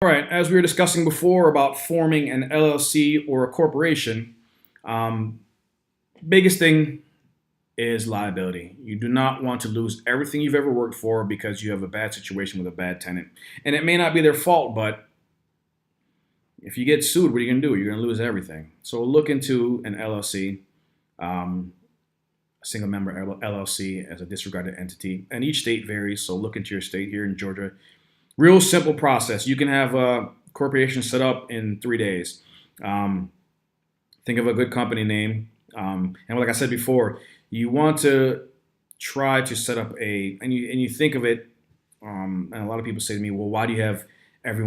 All right, as we were discussing before about forming an LLC or a corporation, um, biggest thing is liability. You do not want to lose everything you've ever worked for because you have a bad situation with a bad tenant. And it may not be their fault, but if you get sued, what are you going to do? You're going to lose everything. So look into an LLC, um, a single member LLC as a disregarded entity. And each state varies, so look into your state. Here in Georgia, real simple process. You can have a corporation set up in 3 days. Um, think of a good company name. And like I said before, you want to try to set up and you think of it, and a lot of people say to me, well, why do you have every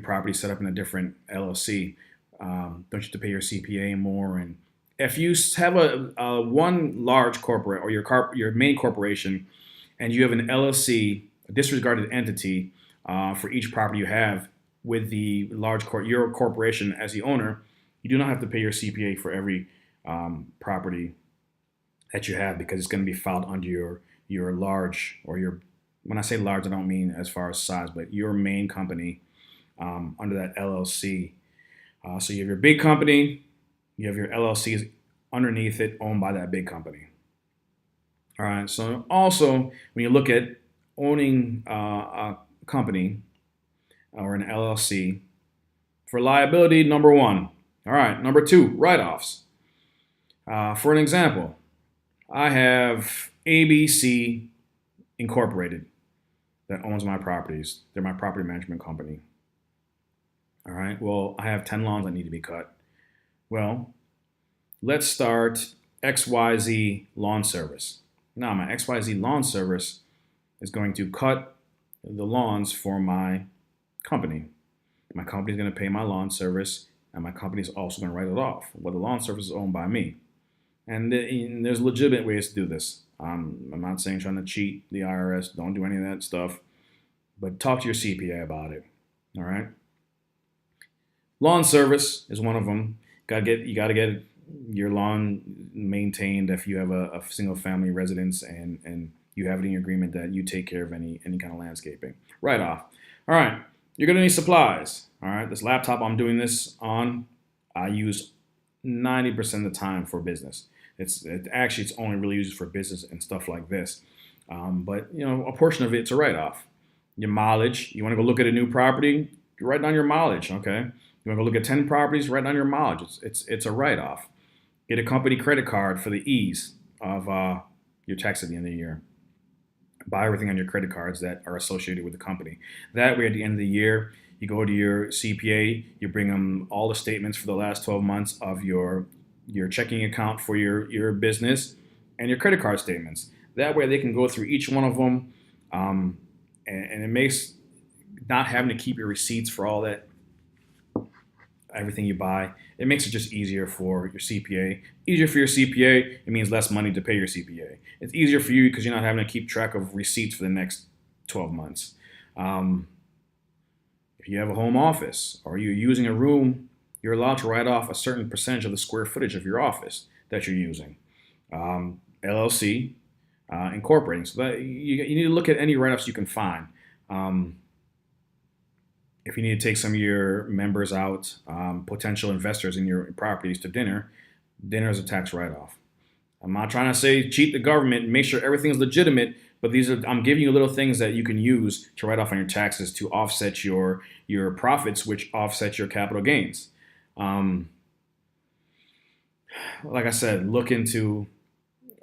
property set up in a different LLC? Don't you have to pay your CPA more? And if you have a one large corporate or your main corporation, and you have an LLC, a disregarded entity, for each property you have with the your corporation as the owner, you do not have to pay your CPA for every property that you have because it's going to be filed under your large or your. When I say large, I don't mean as far as size, but your main company under that LLC. So you have your big company, you have your LLCs underneath it, owned by that big company. All right. So also, when you look at owning a company or an LLC, for liability, number one. All right. Number two, write-offs. For an example, I have ABC Incorporated that owns my properties. They're my property management company. All right. Well, I have 10 lawns that need to be cut. Well, let's start XYZ Lawn Service. Now, my XYZ Lawn Service is going to cut the lawns for my company. My company is going to pay my lawn service, and my company is also going to write it off. Well, the lawn service is owned by me. And there's legitimate ways to do this. I'm not saying trying to cheat the IRS. Don't do any of that stuff. But talk to your CPA about it. All right. Lawn service is one of them. You got to get your lawn maintained if you have a single family residence and you have it in your agreement that you take care of any kind of landscaping. Right off. All right. You're going to need supplies. All right. This laptop I'm doing this on, I use 90% of the time for business. It's only really used for business and stuff like this. But a portion of it's a write-off. Your mileage. You want to go look at a new property? You write down your mileage. Okay. You want to go look at 10 properties? Write down your mileage. It's a write-off. Get a company credit card for the ease of your tax at the end of the year. Buy everything on your credit cards that are associated with the company. That way, at the end of the year, you go to your CPA, you bring them all the statements for the last 12 months of your checking account for your business and your credit card statements. That way, they can go through each one of them, and it makes not having to keep your receipts for all that, everything you buy. It makes it just easier for your CPA. Easier for your CPA, it means less money to pay your CPA. It's easier for you because you're not having to keep track of receipts for the next 12 months. If you have a home office or you're using a room, you're allowed to write off a certain percentage of the square footage of your office that you're using. LLC, incorporating. So that you need to look at any write-offs you can find. If you need to take some of your members out, potential investors in your properties to dinner is a tax write-off. I'm not trying to say cheat the government and make sure everything's legitimate, but I'm giving you little things that you can use to write off on your taxes to offset your profits, which offset your capital gains. Like I said, look into.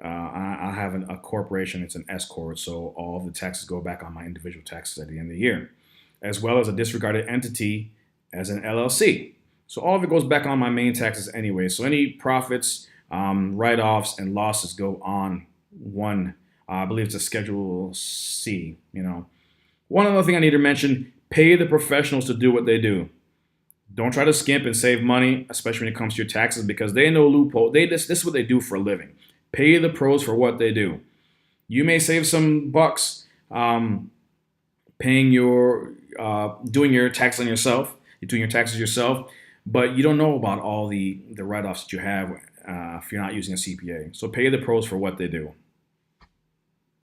I have a corporation. It's an S corp, so all of the taxes go back on my individual taxes at the end of the year, as well as a disregarded entity as an LLC. So all of it goes back on my main taxes anyway. So any profits, write-offs, and losses go on one. I believe it's a Schedule C. One other thing I need to mention: pay the professionals to do what they do. Don't try to skimp and save money, especially when it comes to your taxes, because they know loophole. This is what they do for a living. Pay the pros for what they do. You may save some bucks paying doing your taxes on yourself. You're doing your taxes yourself, but you don't know about all the write-offs that you have if you're not using a CPA. So pay the pros for what they do.